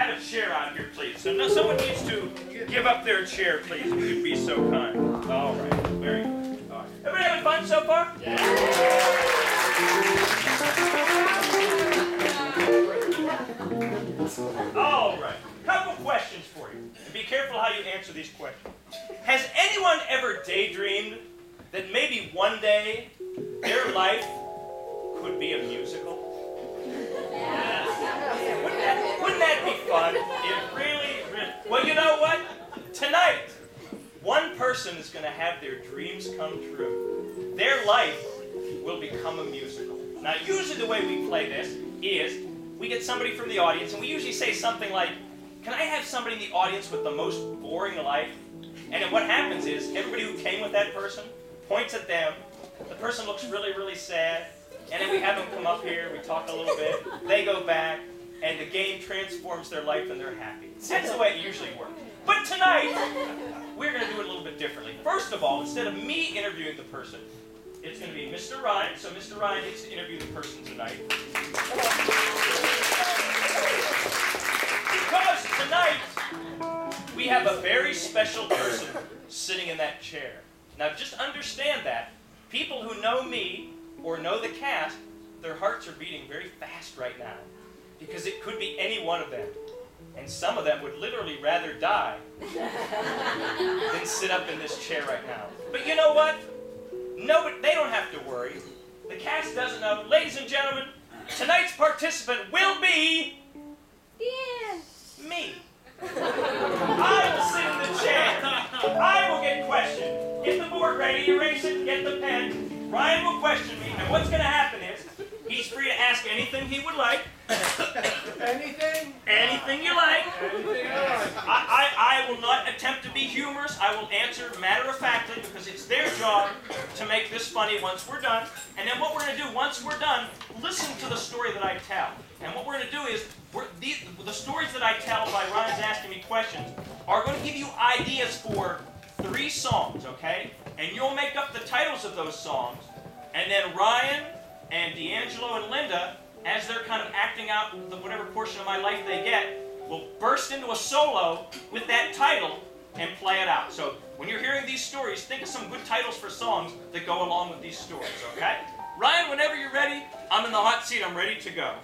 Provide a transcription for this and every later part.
have a chair out here, please. So now someone needs to give up their chair, please, if you'd be so kind. All right, very good. All right. Everybody having fun so far? Yeah. All right. Couple questions for you. And be careful how you answer these questions. Has anyone ever daydreamed that maybe one day their life could be a musical? Wouldn't that be fun? It really. Well, you know what? Tonight, one person is going to have their dreams come true. Their life will become a musical. Now, usually the way we play this is we get somebody from the audience, and we usually say something like, "Can I have somebody in the audience with the most boring life?" And then what happens is everybody who came with that person points at them. The person looks really, really sad. And then we have them come up here, we talk a little bit, they go back, and the game transforms their life and they're happy. That's the way it usually works. But tonight, we're going to do it a little bit differently. First of all, instead of me interviewing the person, it's going to be Mr. Ryan. So Mr. Ryan gets to interview the person tonight. Because tonight, we have a very special person sitting in that chair. Now just understand that. People who know me, or know the cast, their hearts are beating very fast right now. Because it could be any one of them. And some of them would literally rather die than sit up in this chair right now. But you know what? No, but they don't have to worry. The cast doesn't know. Ladies and gentlemen, tonight's participant will be... me. I will sit in the chair. I will get questioned. Get the board ready, erase it, get the pen. Ryan will question me, and what's going to happen is, he's free to ask anything he would like. Anything? Anything you like. Anything else? I will not attempt to be humorous. I will answer matter-of-factly, because it's their job to make this funny once we're done. And then what we're going to do, once we're done, listen to the story that I tell. And what we're going to do is, the stories that I tell by Ryan's asking me questions are going to give you ideas for 3 songs, okay? And you'll make up the titles of those songs, and then Ryan and D'Angelo and Linda, as they're kind of acting out whatever portion of my life they get, will burst into a solo with that title and play it out. So when you're hearing these stories, think of some good titles for songs that go along with these stories, okay? Ryan, whenever you're ready, I'm in the hot seat. I'm ready to go.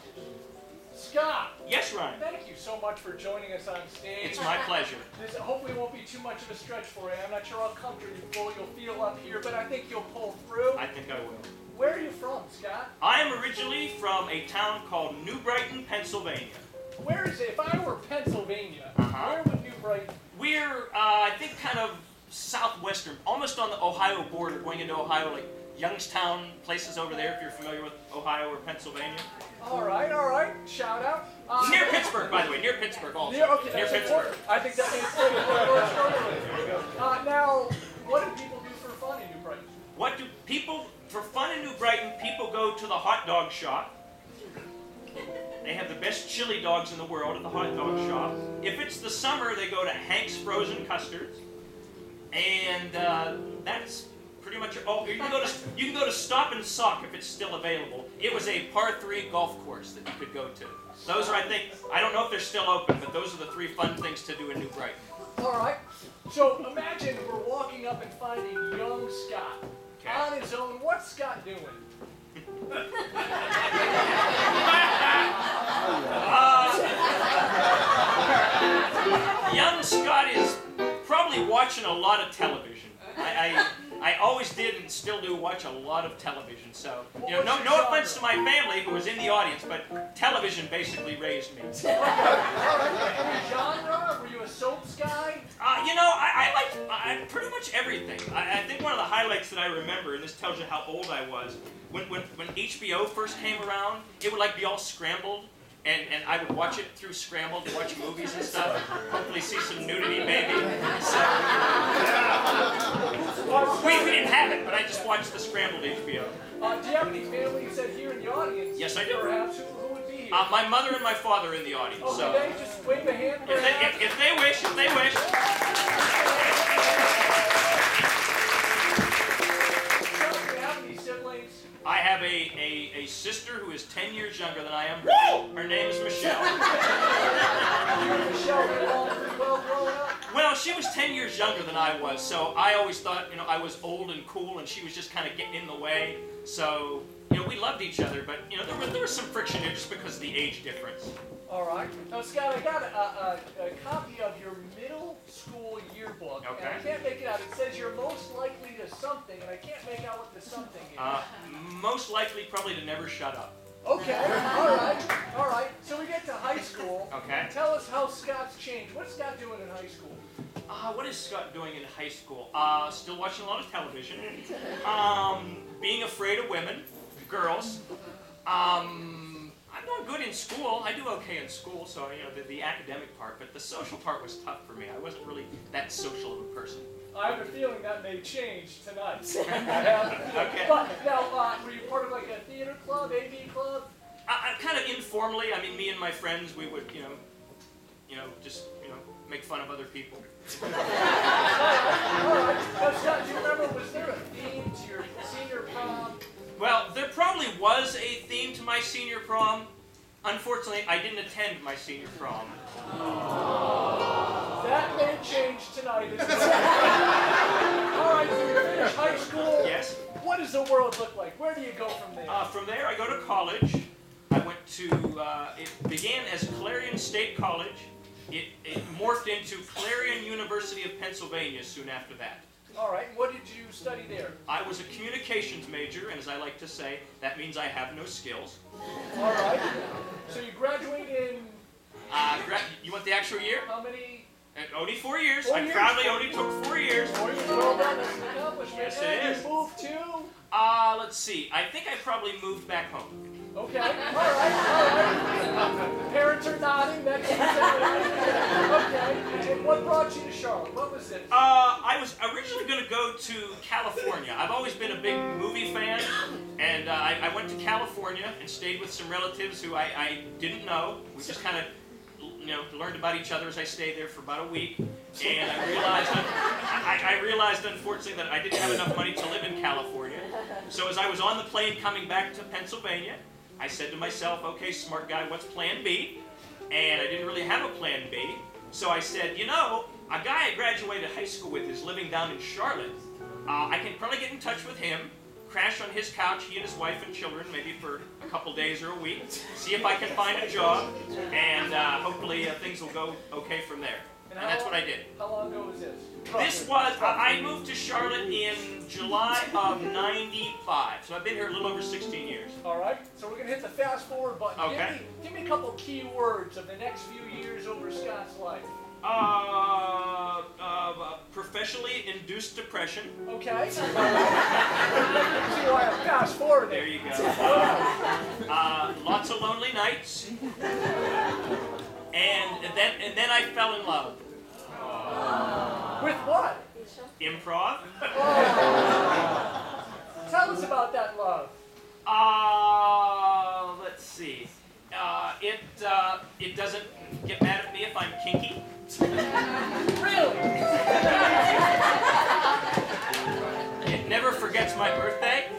Scott! Yes, Ryan? Thank you so much for joining us on stage. It's my pleasure. This hopefully won't be too much of a stretch for you. I'm not sure how comfortable you'll feel up here, but I think you'll pull through. I think I will. Where are you from, Scott? I am originally from a town called New Brighton, Pennsylvania. Where is it? If I were Pennsylvania, where would New Brighton? We're, I think, kind of southwestern, almost on the Ohio border, going into Ohio, like Youngstown, places over there, if you're familiar with Ohio or Pennsylvania. All right. Shout out. Near Pittsburgh, by the way, near Pittsburgh also. Near Pittsburgh. Important. I think that means now, what do people do for fun in New Brighton? What do people, for fun in New Brighton, people go to the hot dog shop. They have the best chili dogs in the world at the hot dog shop. If it's the summer, they go to Hank's Frozen Custards. And that's pretty much it. Oh, you can go to Stop and Sock if it's still available. It was a par 3 golf course that you could go to. Those are, I don't know if they're still open, but those are the 3 fun things to do in New Brighton. All right. So imagine we're walking up and finding young Scott. Okay. On his own. What's Scott doing? Young Scott is probably watching a lot of television. I always did and still do watch a lot of television. So, you know, no offense to my family who was in the audience, but television basically raised me. Any genre? Were you a soaps guy? You know, I like pretty much everything. I think one of the highlights that I remember, and this tells you how old I was, when HBO first came around, it would like be all scrambled. And I would watch it through Scramble to watch movies and stuff. Hopefully see some nudity, maybe. So, we didn't have it, but I just watched the Scrambled HBO. Do you have any families here in the audience? Yes, I do. Perhaps who would be here? My mother and my father are in the audience. Oh, so they just wave a hand. if they wish. Do you have any siblings? I have a sister who is 10 years younger than I am. Her name is Michelle. Well, she was 10 years younger than I was, so I always thought, I was old and cool, and she was just kind of getting in the way. So, we loved each other, but, there was some friction there just because of the age difference. All right. Now, Scott, I got a copy of your middle school yearbook. Okay. And I can't make it out. It says you're most likely to something, and I can't make out what the something is. Most likely, probably to never shut up. Okay. All right. So we get to high school. Okay. Tell us how Scott's changed. What's Scott doing in high school? What is Scott doing in high school? Still watching a lot of television. Being afraid of women, girls. I'm doing good in school. I do okay in school, so, the academic part, but the social part was tough for me. I wasn't really that social of a person. I have a feeling that may change tonight. Okay. But now, were you part of like a theater club, AV club? Kind of informally. I mean, me and my friends, we would, just, make fun of other people. All right. Now, Scott, do you remember, was there a theme to your senior prom? Well, there probably was a theme to my senior prom. Unfortunately, I didn't attend my senior prom. That may change tonight as well. All right, so you finish high school. Yes. What does the world look like? Where do you go from there? From there, I go to college. I went to, it began as Clarion State College. It morphed into Clarion University of Pennsylvania soon after that. All right, what did you study there? I was a communications major, and as I like to say, that means I have no skills. All right, so you graduated in... You want the actual year? How many? Only 4 years. 4 I years? proudly only took 4 years. 4 years, well done, that's an accomplishment. Yes, it and is. You moved to? Let's see. I think I probably moved back home. Okay, all right. The parents are nodding, that means okay, and what brought you to Charlotte? What was it? I was originally going to go to California. I've always been a big movie fan, and I went to California and stayed with some relatives who I didn't know. We just kind of, learned about each other as I stayed there for about a week, and I realized, unfortunately, that I didn't have enough money to live in California. So as I was on the plane coming back to Pennsylvania, I said to myself, okay, smart guy, what's plan B? And I didn't really have a plan B. So I said, a guy I graduated high school with is living down in Charlotte. I can probably get in touch with him, crash on his couch, he and his wife and children, maybe for a couple days or a week, see if I can find a job, and hopefully things will go okay from there. And that's what I did. How long ago was this? I moved to Charlotte in July of '95, so I've been here a little over 16 years. All right, so we're going to hit the fast forward button. Okay. Give me a couple key words of the next few years over Scott's life. Professionally induced depression. Okay. See why I'm fast forwarding. There you go. Lots of lonely nights. And then I fell in love. With what? Improv. Tell us about that love. Let's see. It doesn't get mad at me if I'm kinky. Really? It never forgets my birthday.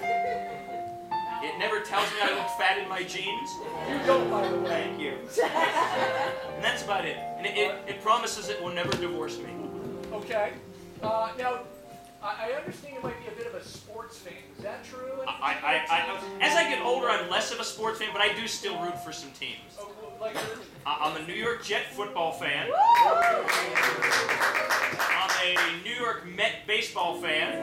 It never tells me I look fat in my jeans. You don't, by the way. Thank you. And that's about it. And it promises it will never divorce me. Okay. Now, I understand you might be a bit of a sports fan. Is that true? As I get older, I'm less of a sports fan, but I do still root for some teams. Oh, like I'm a New York Jet football fan. I'm a New York Met baseball fan.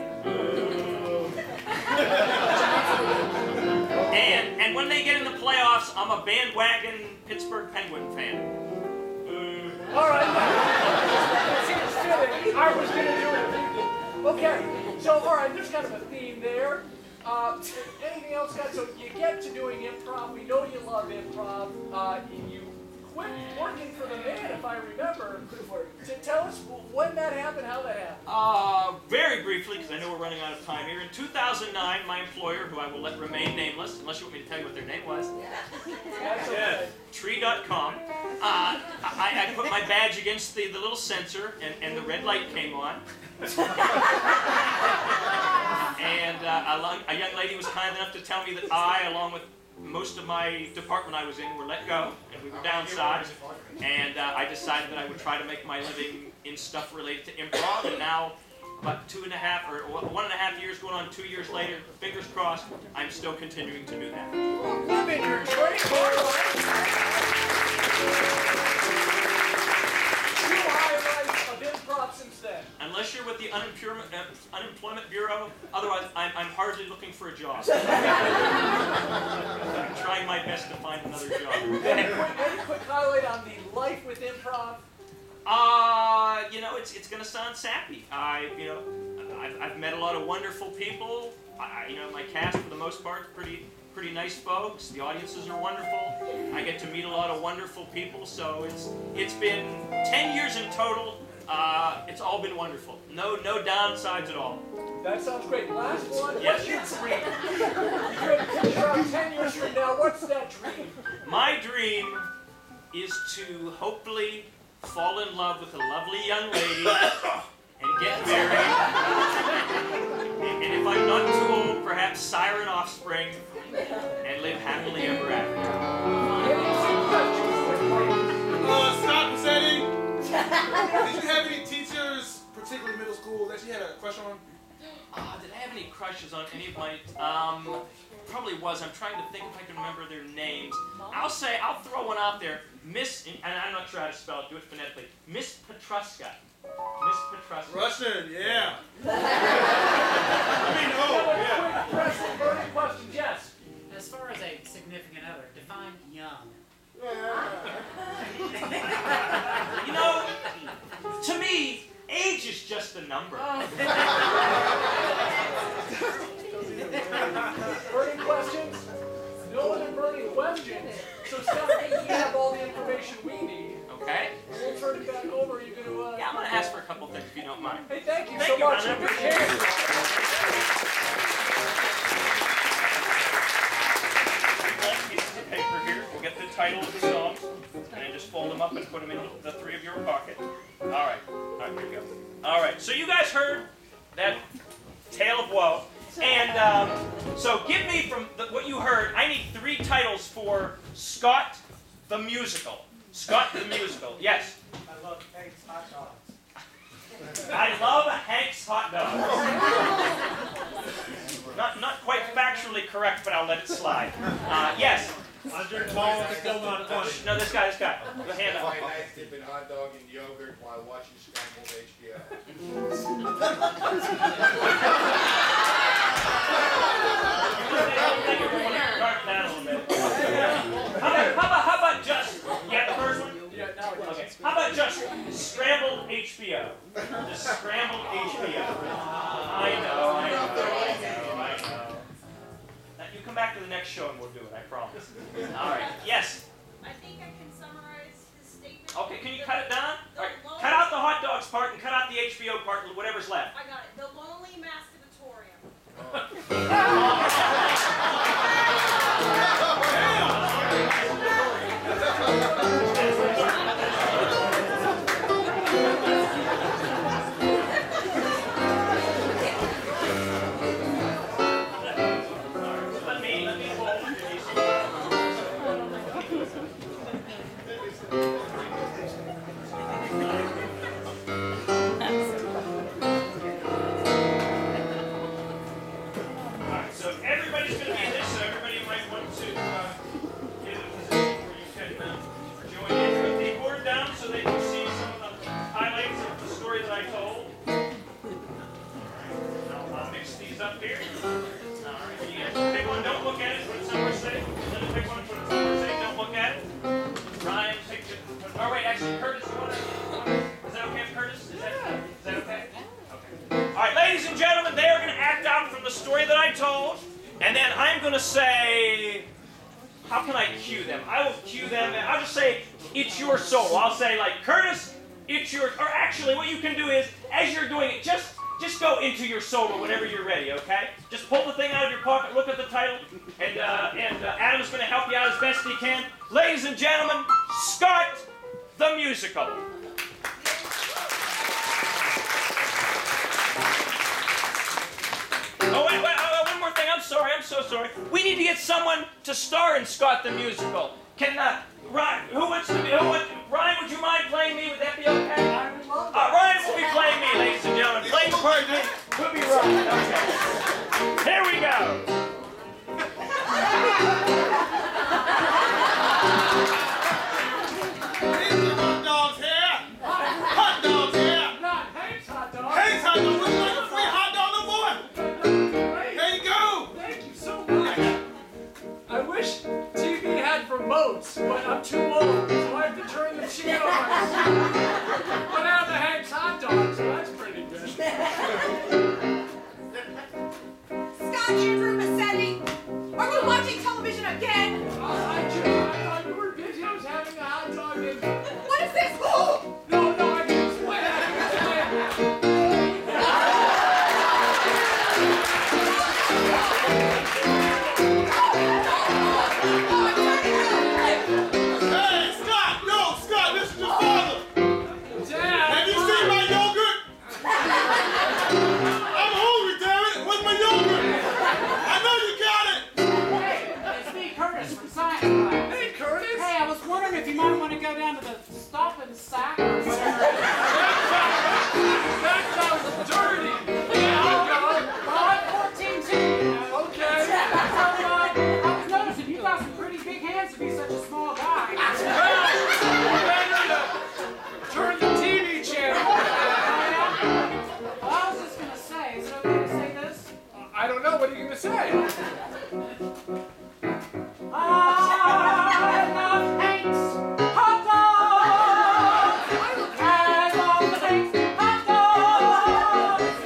And when they get in the playoffs, I'm a bandwagon Pittsburgh Penguin fan. All right. That seems fitting. I was going to do it if you did. Okay. So, all right, there's kind of a theme there. Anything else, guys? So you get to doing improv. We know you love improv. You quit working for the man, if I remember. Tell us when that happened, how that happened. Very briefly, because I know we're running out of time here. In 2009, my employer, who I will let remain nameless, unless you want me to tell you what their name was, That's okay. Tree.com, I put my badge against the little sensor, and the red light came on. And a young lady was kind enough to tell me that I, along with most of my department I was in were let go, and we were downsized, and I decided that I would try to make my living in stuff related to improv, and now, about 2.5 or 1.5 years, going on 2 years later, fingers crossed, I'm still continuing to do that. Well, living your dream, Two highlights of improv since then. Unless you're with the Unemployment Bureau, otherwise I'm hardly looking for a job. I'm trying my best to find another job. Any quick highlight on the life with improv? You know, it's gonna sound sappy. I've met a lot of wonderful people. You know, my cast for the most part pretty nice folks. The audiences are wonderful. I get to meet a lot of wonderful people. So it's been 10 years in total. It's all been wonderful. No downsides at all. That sounds great. Last one. Yes. What's your dream? You're going to picture out 10 years from now. What's that dream? My dream is to hopefully fall in love with a lovely young lady and get married. And if I'm not too old, perhaps sire an offspring and live happily ever after. Stop and setting. Did you have any teachers, particularly middle school, that you had a crush on? Did I have any crushes on any of my... probably was. I'm trying to think if I can remember their names. I'll throw one out there. Miss, and I'm not sure how to spell it, do it phonetically. Miss Petruska. Miss Petruska. Russian, yeah. Burning questions, yes. As far as a significant other, define young. You know, to me, age is just a number. Burning questions? No other burning questions. So, Scott, we have all the information we need. Okay. We'll turn it back over. You're going to... Yeah, I'm going to ask for a couple things if you don't mind. Hey, thank you Thank so you, much. Brandon. Good chance. Pieces of paper here. We'll get the title of the songs, and then just fold them up and put them in the three of your pocket. All right, here we go. All right, so you guys heard that tale of woe, and so give me from what you heard. I need 3 titles for Scott the Musical. Scott the Musical. Yes. I love Hank's hot dogs. I love Hank's hot dogs. Not quite factually correct, but I'll let it slide. Yes. Under Paul is still not funny. No, this guy. Go hand up. My nice dipping hot dog in yogurt while watching Scrambled HBO. How about just, you got the first one? Yeah, now it does. Okay. How about just Scrambled HBO? Just Scrambled HBO. I know. Now, you come back to the next show and we'll do it, I promise. All right. Yes? I think I can summarize his statement. Okay, can you cut it down? All right. Cut out the hot dogs part and cut out the HBO part, whatever's left. I got it. The Lonely Masturbatorium. And then I'm going to say, how can I cue them? I will cue them, and I'll just say, it's your solo. I'll say, like, Curtis, it's your, or actually what you can do is, as you're doing it, just go into your solo whenever you're ready, okay? Just pull the thing out of your pocket, look at the title, and Adam's going to help you out as best he can. Ladies and gentlemen, Scott the Musical. Oh, wait, one more thing. I'm sorry. I'm so sorry. We need to get someone to star in Scott the Musical. Can Ryan? Ryan, would you mind playing me? Would that be okay? I would love Ryan will be playing me, ladies and gentlemen. Playing the part of me. We'll be Ryan. Okay. Here we go. Hot dogs here. Hot dogs here. Not Hank's hot dog. Hey, hot dog. Would you like a free hot dog, no boy? Great. There you go. Thank you so much. I wish TV had remotes, but I'm too old, so I have to turn the channel on. But now the Hank's hot dog, so that's pretty good. Scott Andrew Massetti, are we watching television again? I thought you were busy. I was having a hot dog and... What is this? Oh! No, I can explain. Hey, Scott. No, Scott, this is your father. Dad! Have you seen my yogurt? I'm hungry, damn it. Where's my yogurt? I know you got it. Hey, it's me, Curtis, from Science Class. Hey, Curtis! Hey, I was wondering if you might want to go down to the Stop and Sack or whatever. That sounds dirty! Yeah, Well, I'm 14 too, you know. okay. So, I was noticing you got some pretty big hands to be such a small guy. Turn the TV channel. Well, I was just going to say, is it okay to say this? I don't know. What are you going to say? I love Hank's hot dogs. I love Hank's hot dogs.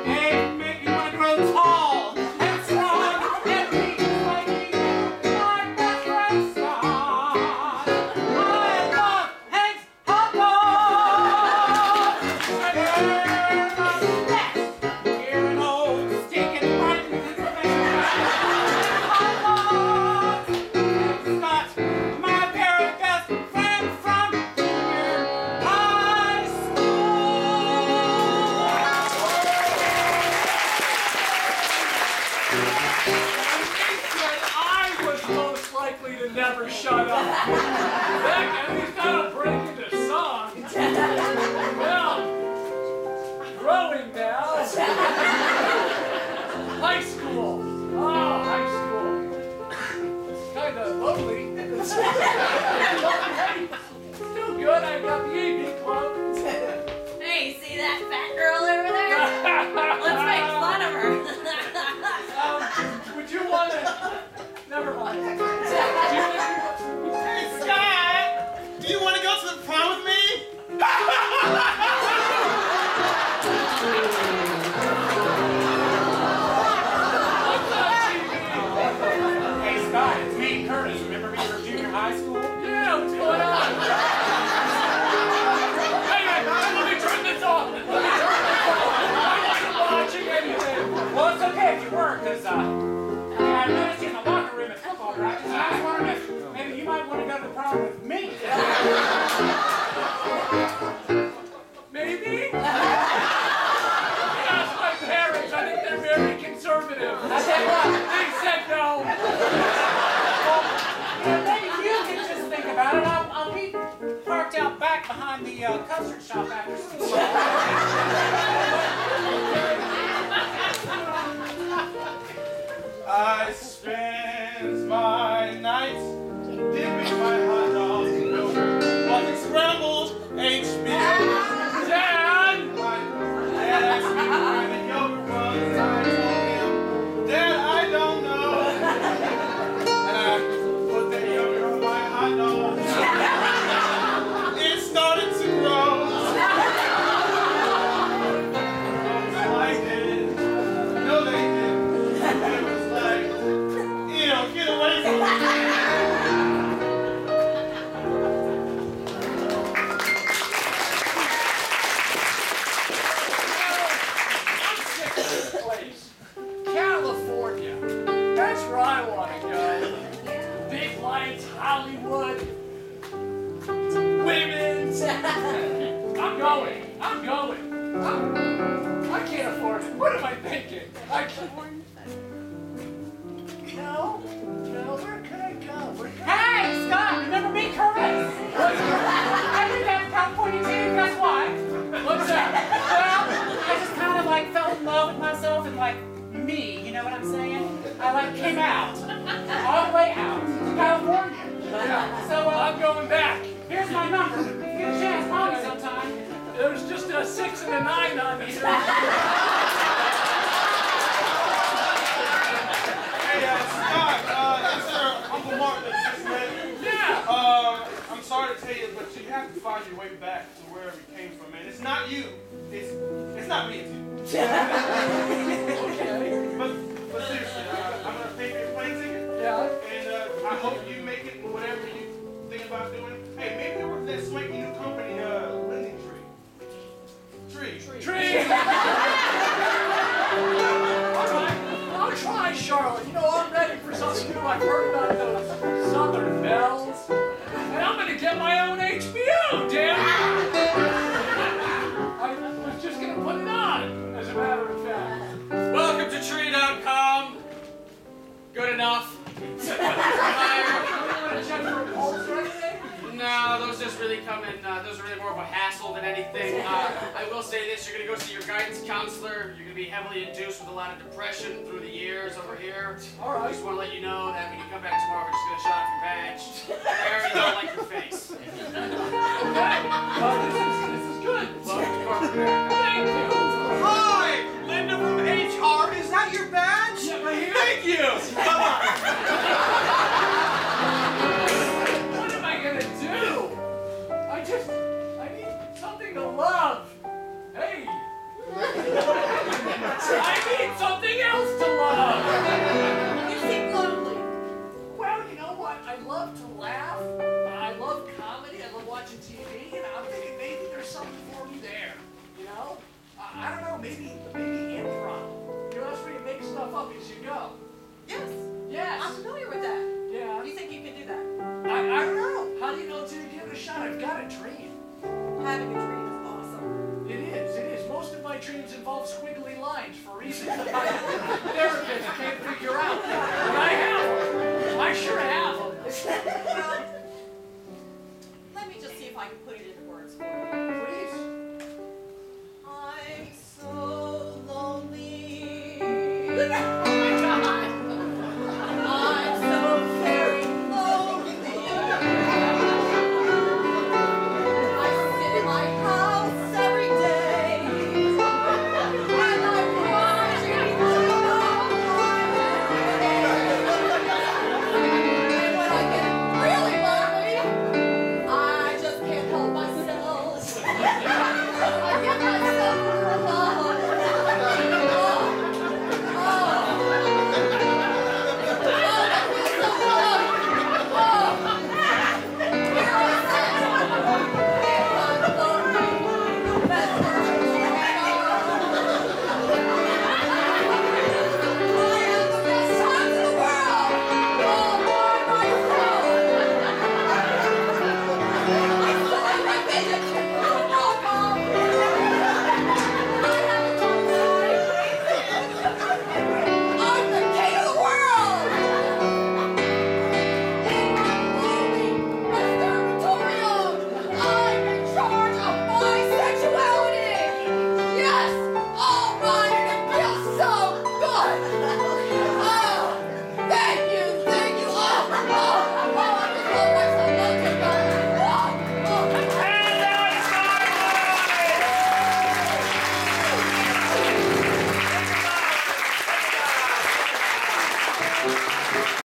They make me want to grow tall and strong and reach like you, my best friend Scott. I love Hank's hot dogs. They're the best. We're an old stinking Brighton, Pennsylvania. Hot dogs. Scott, my very best friend from junior high I was most likely to never shut up. Heck, at least that'll break into song. Well, growing now. High school. Oh, high school. It's kind of lonely. Still good. I got the AV club. Hey, see that fat girl over there? Let's make fun of her. Would you want to? Never mind. Hey, Scott. Do you want to go to the prom with me? Hey Scott, it's me, Curtis. Remember me from junior high school? Yeah, what's going on? Hey, let me turn this off. I wasn't watching anything. Well, it's okay if you were, because I noticed you in the locker room at football practice, and I was wondering if maybe you might want to go to the prom with me. Maybe? Ask my parents. I think they're very conservative. I tell you what, They said no. maybe you can just think about it. I'll be parked out back behind the custard shop after school. I spend my nights dipping my hot dogs in yogurt, watching scrambled HBO. Dad! My dad asked me where the yogurt was, and I told him, Dad, I don't know. And I put the yogurt on my hot dog. It started to grow. Folks liked it. No, they didn't. It was like, get away from me. I'm sick of this place. California. That's where I want to go. Big lights, Hollywood, women. I'm going. I can't afford it. What am I thinking? know, where could I go? Hey, Scott, remember me, Curtis? I lived out in California too, guess what? What's that? Well, I just kind of like fell in love with myself and like me, you know what I'm saying? I like came out, all the way out to California. Yeah. So I'm going back. here's my number. If you get a chance, call me sometime. There's just a 6 and a 9 on here. Hey, Scott, it's your Uncle Mark that just met. Yeah. I'm sorry to tell you, but you have to find your way back to wherever you came from, man. It's not you. It's not me, it's you. Okay. But seriously, I'm gonna pay for your plane ticket. Yeah. And I hope you make it whatever you think about doing. Hey, maybe work for that swanky new company, Lending Tree. I'll try, Charlotte. You know, I'm ready for something new. I've heard about those Southern Bells. And I'm going to get my own HBO, damn it. I was just going to put it on, as a matter of fact. Welcome to Tree.com. Good enough. You want to check for a pulse or anything? No, those just really come in, those are really more of a hassle than anything. I will say this, you're going to go see your guidance counselor. You're going to be heavily induced with a lot of depression through the years over here. All right. I just want to let you know that when you come back tomorrow, we're just going to shut off your badge. I already don't like your face. Okay. This is good. Welcome to corporate America. Thank you. Hi, Linda from HR. Is that your badge? Yeah, right here. Thank you. Come on. What am I gonna do? I need something to love. Hey. I need something else to love. You seem lonely. Well, you know what? I love to laugh. I love comedy. I love watching TV. And I'm thinking maybe there's something for me there. You know? I don't know. Maybe improv. You know, that's where you make stuff up as you go. Yes. Yes. I'm familiar with that. Yeah. You think you can do that? I don't know. How do you know until you give it a shot? I've got a dream. Having a dream is awesome. It is. Most of my dreams involve squiggly lines for reasons that my therapist can't figure out. But I have them. I sure have them. Well, let me just see if I can put it into words for you. Please. I'm so lonely.